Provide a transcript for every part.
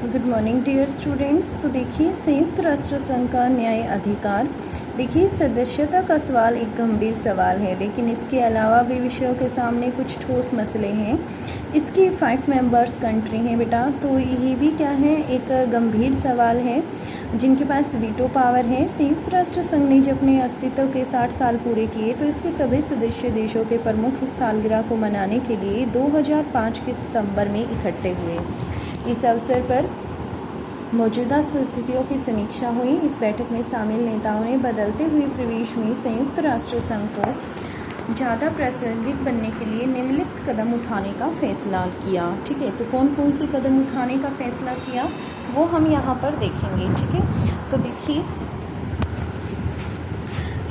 Good morning dear students. तो देखिए, संयुक्त राष्ट्र संघ का न्याय अधिकार। देखिए, सदस्यता का सवाल एक गंभीर सवाल है, लेकिन इसके अलावा भी विषयों के सामने कुछ ठोस मसले हैं। इसकी 5 मेंबर्स कंट्री हैं बेटा, तो ये भी क्या है, एक गंभीर सवाल है जिनके पास वीटो पावर है। संयुक्त राष्ट्र संघ ने जब अपने अस्तित्व के 60 साल पूरे किए तो इसके सभी सदस्य देशों के प्रमुख इस सालगिरह को मनाने के लिए 2005 के सितंबर में इकट्ठे हुए। इस अवसर पर मौजूदा स्थितियों की समीक्षा हुई। इस बैठक में शामिल नेताओं ने बदलते हुए परिवेश में संयुक्त राष्ट्र संघ को ज़्यादा प्रासंगिक बनने के लिए निम्नलिखित कदम उठाने का फैसला किया। ठीक है, तो कौन कौन से कदम उठाने का फैसला किया वो हम यहाँ पर देखेंगे। ठीक है, तो देखिए,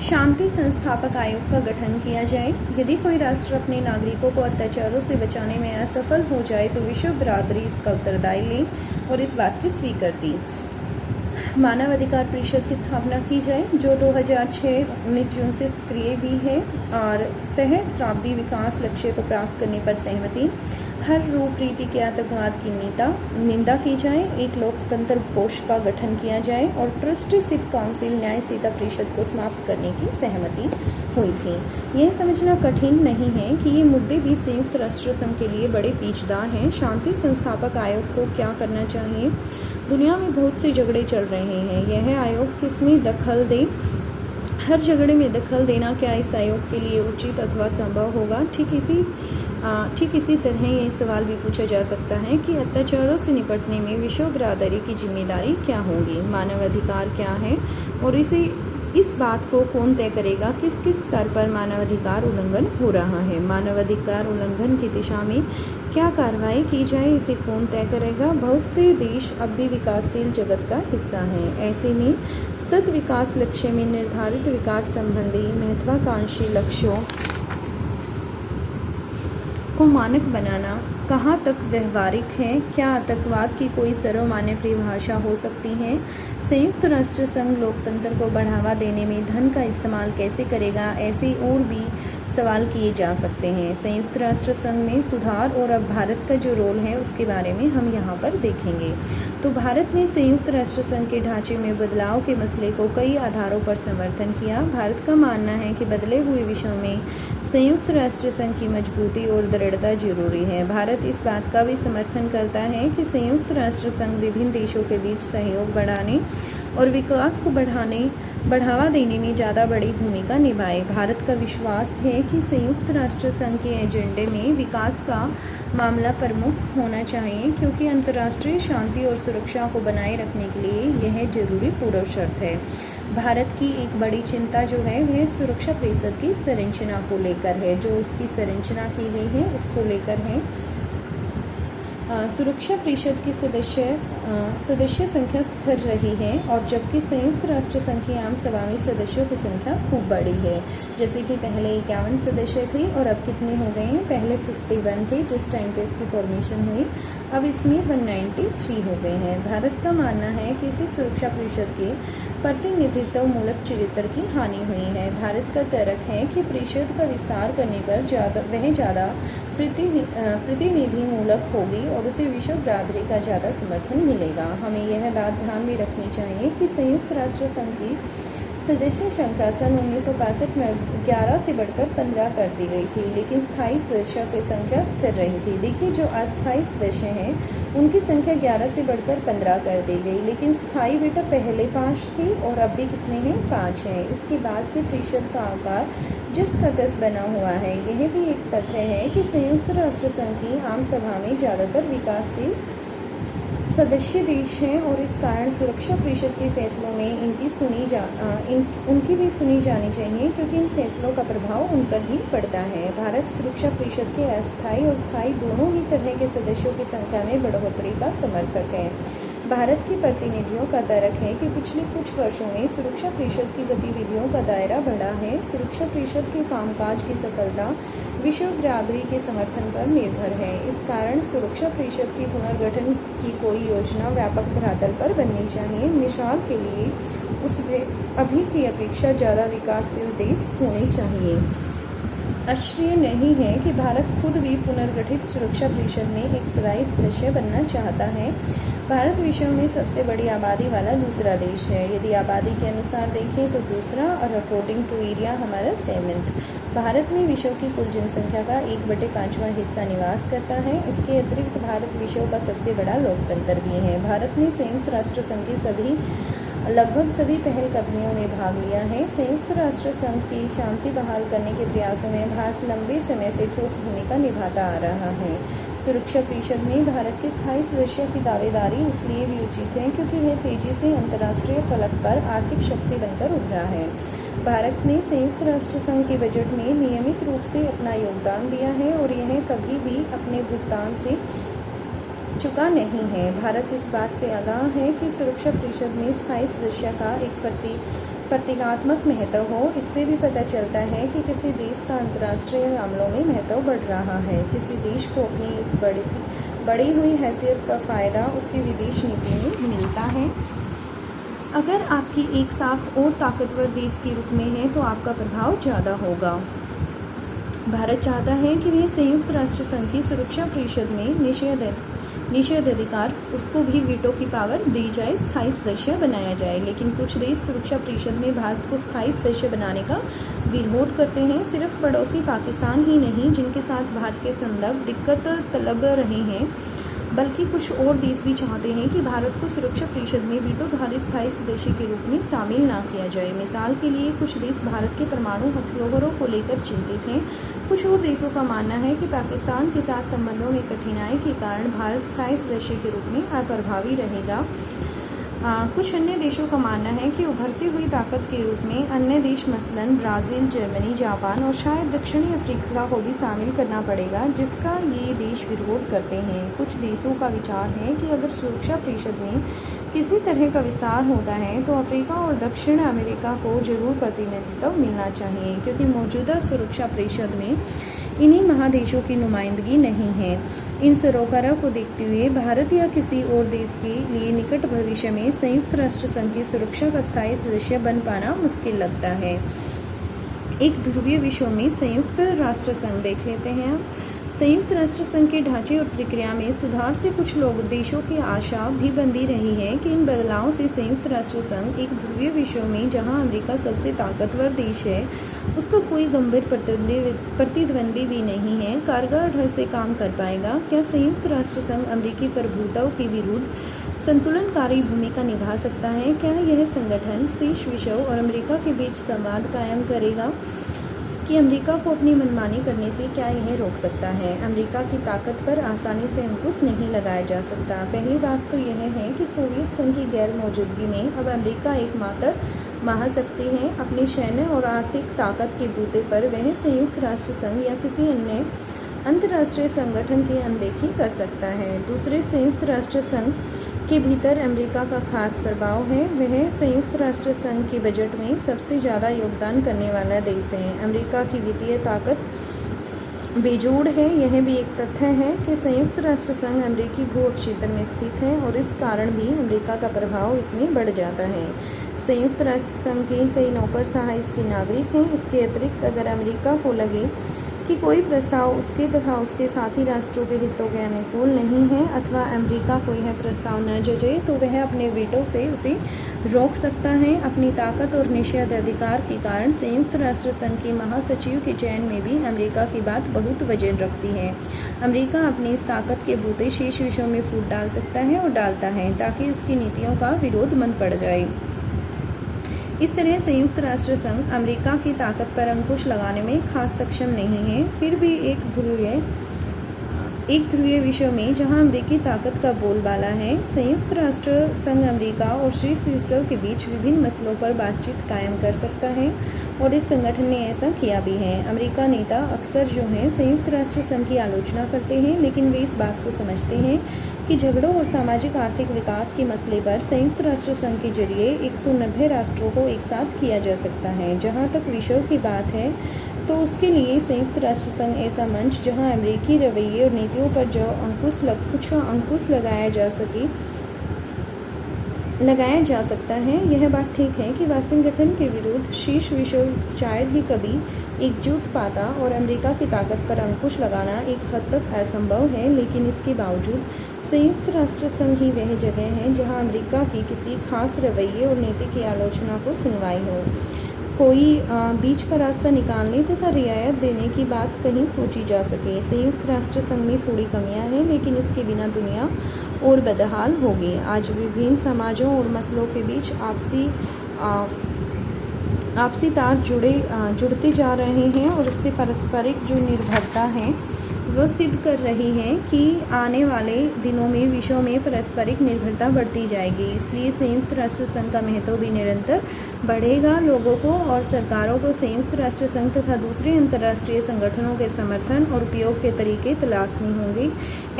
शांति संस्थापक आयोग का गठन किया जाए। यदि कोई राष्ट्र अपने नागरिकों को अत्याचारों से बचाने में असफल हो जाए तो विश्व बिरादरी इसका उत्तरदायी ले और इस बात की स्वीकृति। मानव अधिकार परिषद की स्थापना की जाए जो 2006 19 जून से सक्रिय भी है, और सहस्राब्दी विकास लक्ष्य को प्राप्त करने पर सहमति। हर रूप रीति के आतंकवाद की निंदा की जाए। एक लोकतंत्र कोष का गठन किया जाए और ट्रस्टीशिप काउंसिल न्यायशीलता परिषद को समाप्त करने की सहमति हुई थी। यह समझना कठिन नहीं है कि ये मुद्दे भी संयुक्त राष्ट्र संघ के लिए बड़े पेचीदा हैं। शांति संस्थापक आयोग को क्या करना चाहिए? दुनिया में बहुत से झगड़े चल रहे हैं, यह आयोग किसमें दखल दे? हर झगड़े में दखल देना क्या इस आयोग के लिए उचित अथवा संभव होगा? ठीक इसी तरह यह सवाल भी पूछा जा सकता है कि अत्याचारों से निपटने में विश्व बिरादरी की जिम्मेदारी क्या होगी? मानव अधिकार क्या है और इस बात को कौन तय करेगा कि किस स्तर पर मानवाधिकार उल्लंघन हो रहा है? मानवाधिकार उल्लंघन की दिशा में क्या कार्रवाई की जाए, इसे कौन तय करेगा? बहुत से देश अब भी विकासशील जगत का हिस्सा हैं। ऐसे में सतत विकास लक्ष्य में निर्धारित विकास संबंधी महत्वाकांक्षी लक्ष्यों को मानक बनाना कहाँ तक व्यवहारिक है? क्या आतंकवाद की कोई सर्वमान्य परिभाषा हो सकती है? संयुक्त राष्ट्र संघ लोकतंत्र को बढ़ावा देने में धन का इस्तेमाल कैसे करेगा? ऐसे और भी सवाल किए जा सकते हैं। संयुक्त राष्ट्र संघ में सुधार और अब भारत का जो रोल है उसके बारे में हम यहाँ पर देखेंगे। तो भारत ने संयुक्त राष्ट्र संघ के ढांचे में बदलाव के मसले को कई आधारों पर समर्थन किया। भारत का मानना है कि बदले हुए विश्व में संयुक्त राष्ट्र संघ की मजबूती और दृढ़ता जरूरी है। भारत इस बात का भी समर्थन करता है कि संयुक्त राष्ट्र संघ विभिन्न देशों के बीच सहयोग बढ़ाने और विकास को बढ़ावा देने में ज़्यादा बड़ी भूमिका निभाए। भारत का विश्वास है कि संयुक्त राष्ट्र संघ के एजेंडे में विकास का मामला प्रमुख होना चाहिए, क्योंकि अंतर्राष्ट्रीय शांति और सुरक्षा को बनाए रखने के लिए यह जरूरी पूर्व शर्त है। भारत की एक बड़ी चिंता जो है वह सुरक्षा परिषद की संरचना को लेकर है। जो उसकी संरचना की गई है उसको लेकर है। सुरक्षा परिषद की सदस्य संख्या स्थिर रही है, और जबकि संयुक्त राष्ट्र संघ की आम सभा में सदस्यों की संख्या खूब बढ़ी है। जैसे कि पहले 51 सदस्य थे और अब कितने हो गए हैं? पहले 51 थे जिस टाइम पे इसकी फॉर्मेशन हुई, अब इसमें 193 हो गए हैं। भारत का मानना है कि इसी सुरक्षा परिषद के प्रतिनिधित्व मूलक चरित्र की हानि हुई है। भारत का तर्क है कि परिषद का विस्तार करने पर ज़्यादा प्रतिनिधि मूलक होगी और उसे विश्व बिरादरी का ज़्यादा समर्थन मिलेगा। हमें यह बात ध्यान में रखनी चाहिए कि संयुक्त राष्ट्र संघ की सदस्य संख्या सन 1965 में 11 से बढ़कर 15 कर दी गई थी, लेकिन स्थायी सदस्यों की संख्या स्थिर रही थी। देखिए, जो अस्थायी सदस्य हैं उनकी संख्या 11 से बढ़कर 15 कर दी गई, लेकिन स्थायी बेटा पहले 5 थी और अब भी कितने हैं? 5 हैं। इसके बाद से परिषद का आकार जिस का तस बना हुआ है। यह भी एक तथ्य है कि संयुक्त राष्ट्र संघ की आम सभा में ज़्यादातर विकासशील सदस्य देश हैं, और इस कारण सुरक्षा परिषद के फैसलों में उनकी भी सुनी जानी चाहिए, क्योंकि इन फैसलों का प्रभाव उन पर ही पड़ता है। भारत सुरक्षा परिषद के अस्थायी और स्थायी दोनों ही तरह के सदस्यों की संख्या में बढ़ोतरी का समर्थक है। भारत के प्रतिनिधियों का तर्क है कि पिछले कुछ वर्षों में सुरक्षा परिषद की गतिविधियों का दायरा बढ़ा है। सुरक्षा परिषद के कामकाज की सफलता विश्व बिरादरी के समर्थन पर निर्भर है। इस कारण सुरक्षा परिषद के पुनर्गठन की कोई योजना व्यापक धरातल पर बननी चाहिए। मिसाल के लिए उसमें अभी की अपेक्षा ज़्यादा विकासशील देश होने चाहिए। आश्चर्य नहीं है कि भारत खुद भी पुनर्गठित सुरक्षा परिषद में एक स्थायी सदस्य बनना चाहता है। भारत विश्व में सबसे बड़ी आबादी वाला दूसरा देश है। यदि आबादी के अनुसार देखें तो दूसरा, और अकॉर्डिंग टू एरिया हमारा 7th। भारत में विश्व की कुल जनसंख्या का 1/5वां हिस्सा निवास करता है। इसके अतिरिक्त भारत विश्व का सबसे बड़ा लोकतंत्र भी है। भारत ने संयुक्त राष्ट्र संघ के लगभग सभी पहलकदमियों में भाग लिया है। संयुक्त राष्ट्र संघ की शांति बहाल करने के प्रयासों में भारत लंबे समय से ठोस भूमिका निभाता आ रहा है। सुरक्षा परिषद में भारत के स्थायी सदस्य की दावेदारी इसलिए भी उचित है क्योंकि वह तेजी से अंतर्राष्ट्रीय फलक पर आर्थिक शक्ति बनकर उभरा है। भारत ने संयुक्त राष्ट्र संघ के बजट में नियमित रूप से अपना योगदान दिया है और यह कभी भी अपने भुगतान से चुका नहीं है। भारत इस बात से आगाह है कि सुरक्षा परिषद में स्थायी सदस्य का एक प्रतीकात्मक महत्व हो। इससे भी पता चलता है कि किसी देश का अंतर्राष्ट्रीय मामलों में महत्व बढ़ रहा है। किसी देश को अपनी इस बढ़ी हुई हैसियत का फ़ायदा उसकी विदेश नीति में मिलता है। अगर आपकी एक शाख और ताकतवर देश के रूप में है तो आपका प्रभाव ज़्यादा होगा। भारत चाहता है कि वह संयुक्त राष्ट्र संघ की सुरक्षा परिषद में निषेधाधिकार उसको भी वीटो की पावर दी जाए, स्थायी सदस्य बनाया जाए। लेकिन कुछ देश सुरक्षा परिषद में भारत को स्थायी सदस्य बनाने का विरोध करते हैं। सिर्फ पड़ोसी पाकिस्तान ही नहीं जिनके साथ भारत के संबंध दिक्कत तलब रहे हैं, बल्कि कुछ और देश भी चाहते हैं कि भारत को सुरक्षा परिषद में वीटोधारी स्थायी सदस्य के रूप में शामिल ना किया जाए। मिसाल के लिए कुछ देश भारत के परमाणु हथियारों को लेकर चिंतित हैं। कुछ और देशों का मानना है कि पाकिस्तान के साथ संबंधों में कठिनाई के कारण भारत स्थायी सदस्य के रूप में अप्रभावी रहेगा। कुछ अन्य देशों का मानना है कि उभरती हुई ताकत के रूप में अन्य देश मसलन ब्राज़ील, जर्मनी, जापान और शायद दक्षिणी अफ्रीका को भी शामिल करना पड़ेगा, जिसका ये देश विरोध करते हैं। कुछ देशों का विचार है कि अगर सुरक्षा परिषद में किसी तरह का विस्तार होता है तो अफ्रीका और दक्षिण अमेरिका को जरूर प्रतिनिधित्व मिलना चाहिए, क्योंकि मौजूदा सुरक्षा परिषद में इन्हीं महादेशों की नुमाइंदगी नहीं है। इन सरोकारों को देखते हुए भारत या किसी और देश के लिए निकट भविष्य में संयुक्त राष्ट्र संघ की सुरक्षा का स्थायी सदस्य बन पाना मुश्किल लगता है। एक ध्रुवीय विश्व में संयुक्त राष्ट्र संघ देख लेते हैं। संयुक्त राष्ट्र संघ के ढांचे और प्रक्रिया में सुधार से कुछ लोग देशों की आशा भी बंधी रही है कि इन बदलावों से संयुक्त राष्ट्र संघ एक ध्रुवीय विश्व में जहां अमेरिका सबसे ताकतवर देश है, उसका कोई गंभीर प्रतिद्वंदी भी नहीं है, कारगर ढंग से काम कर पाएगा। क्या संयुक्त राष्ट्र संघ अमेरिकी प्रभुत्व के विरुद्ध संतुलनकारी भूमिका निभा सकता है? क्या यह संगठन शीर्ष विश्व और अमेरिका के बीच संवाद कायम करेगा कि अमेरिका को अपनी मनमानी करने से क्या यह रोक सकता है? अमेरिका की ताकत पर आसानी से अंकुश नहीं लगाया जा सकता। पहली बात तो यह है कि सोवियत संघ की गैर मौजूदगी में अब अमेरिका एकमात्र महाशक्ति है। अपनी सैन्य और आर्थिक ताकत के बूते पर वह संयुक्त राष्ट्र संघ या किसी अन्य अंतर्राष्ट्रीय संगठन की अनदेखी कर सकता है। दूसरे, संयुक्त राष्ट्र संघ के भीतर अमेरिका का खास प्रभाव है। वह संयुक्त राष्ट्र संघ के बजट में सबसे ज़्यादा योगदान करने वाला देश है। अमेरिका की वित्तीय ताकत बेजोड़ है। यह भी एक तथ्य है कि संयुक्त राष्ट्र संघ अमेरिकी भू क्षेत्र में स्थित है और इस कारण भी अमेरिका का प्रभाव इसमें बढ़ जाता है। संयुक्त राष्ट्र संघ के कई नौकरशाह इसके नागरिक हैं। इसके अतिरिक्त अगर अमेरिका को लगे कि कोई प्रस्ताव उसके तथा उसके साथी राष्ट्रों के हितों के अनुकूल नहीं है अथवा अमेरिका को यह प्रस्ताव न जचे तो वह अपने वीटो से उसे रोक सकता है। अपनी ताकत और निषेधाधिकार के कारण संयुक्त राष्ट्र संघ के महासचिव के चयन में भी अमेरिका की बात बहुत वजन रखती है। अमेरिका अपनी इस ताकत के बूते शेष विषयों में फूट डाल सकता है और डालता है ताकि उसकी नीतियों का विरोध मंद पड़ जाए। इस तरह संयुक्त राष्ट्र संघ अमेरिका की ताकत पर अंकुश लगाने में खास सक्षम नहीं है। फिर भी एक ध्रुवीय विश्व में जहां अमेरिकी ताकत का बोलबाला है, संयुक्त राष्ट्र संघ अमेरिका और शीर्ष विश्व के बीच विभिन्न मसलों पर बातचीत कायम कर सकता है और इस संगठन ने ऐसा किया भी है। अमेरिका नेता अक्सर जो हैं संयुक्त राष्ट्र संघ की आलोचना करते हैं, लेकिन वे इस बात को समझते हैं कि झगड़ों और सामाजिक आर्थिक विकास के मसले पर संयुक्त राष्ट्र संघ के जरिए 190 राष्ट्रों को एक साथ किया जा सकता है। जहां तक विषयों की बात है तो उसके लिए संयुक्त राष्ट्र संघ ऐसा मंच जहां अमेरिकी रवैये और नीतियों पर जो अंकुश लगाया जा सकता है। यह बात ठीक है कि वाशिंगटन के विरुद्ध शीर्ष विश्व शायद ही कभी एकजुट पाता और अमेरिका की ताकत पर अंकुश लगाना एक हद तक असंभव है, लेकिन इसके बावजूद संयुक्त राष्ट्र संघ ही वह जगह है जहां अमेरिका की किसी खास रवैये और नीति की आलोचना को सुनवाई हो। कोई बीच का रास्ता निकालने तथा रियायत देने की बात कहीं सोची जा सके। संयुक्त राष्ट्र संघ में थोड़ी कमियां हैं, लेकिन इसके बिना दुनिया और बदहाल होगी। आज विभिन्न समाजों और मसलों के बीच आपसी तार जुड़ते जा रहे हैं और इससे पारस्परिक जो निर्भरता है वह सिद्ध कर रही है कि आने वाले दिनों में विश्व में पारस्परिक निर्भरता बढ़ती जाएगी। इसलिए संयुक्त राष्ट्र संघ का महत्व भी निरंतर बढ़ेगा। लोगों को और सरकारों को संयुक्त राष्ट्र संघ तथा दूसरे अंतर्राष्ट्रीय संगठनों के समर्थन और उपयोग के तरीके तलाशने होंगे,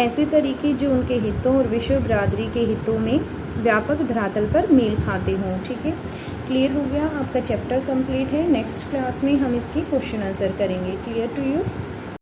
ऐसे तरीके जो उनके हितों और विश्व बरादरी के हितों में व्यापक धरातल पर मेल खाते हों। ठीक है, क्लियर हो गया, आपका चैप्टर कंप्लीट है। नेक्स्ट क्लास में हम इसकी क्वेश्चन आंसर करेंगे। Clear to you?